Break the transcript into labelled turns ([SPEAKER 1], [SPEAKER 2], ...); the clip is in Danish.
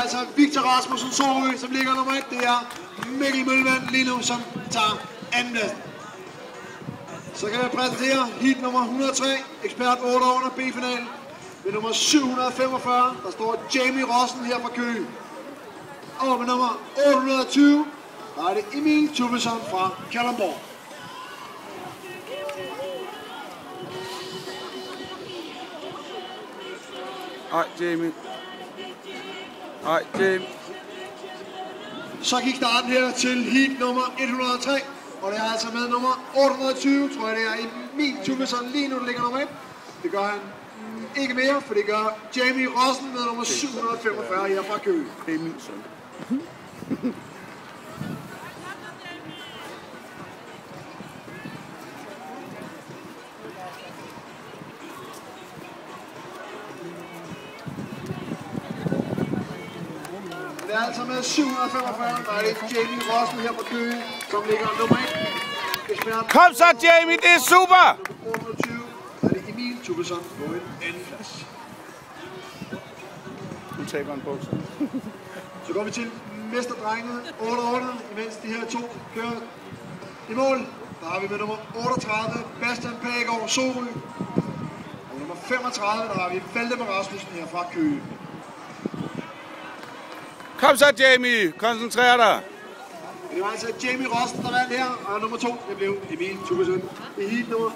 [SPEAKER 1] altså Victor Rasmussen Sorø, som ligger nummer 1. Det er Mikkel Mølvand lige nu, som tager andenpladsen. Så kan jeg præsentere heat nummer 103, ekspert 8 under B-finalen. Ved nummer 745, der står Jamie Rossen her fra Køge. Og med nummer 820, der er det Emil Tubesson fra Kalundborg.
[SPEAKER 2] Ej, Jamie. Ej, Jamie.
[SPEAKER 1] Så gik starten her til heat nummer 103. Og det er altså med nummer 820, tror jeg det er Emil Tubesson lige nu, der ligger nummer 1. Det gør han ikke mere, for det gør Jamie Rossen med nummer 745 her fra Køge.
[SPEAKER 2] Emil, så.
[SPEAKER 1] Det er altså med 745, der er det Jamie Rossen her fra Køge, som ligger nummer 1.
[SPEAKER 2] Kom så, Jamie, det er super!
[SPEAKER 1] Nummer 28, der er det Emil Tubesson på en anden plads.
[SPEAKER 2] Nu taber en bukser.
[SPEAKER 1] Så går vi til mesterdrengene 8-8, imens de her to kører i mål. Der har vi med nummer 38, Bastian Pagegaard Sorø. Og nummer 35, der har vi Valdemar Rasmussen her fra Køge.
[SPEAKER 2] Kom så, Jamie. Koncentrer dig.
[SPEAKER 1] Det var altså Jamie Rossen, der vandt her, og nummer 2, det blev Emil Tubesson i heat nummer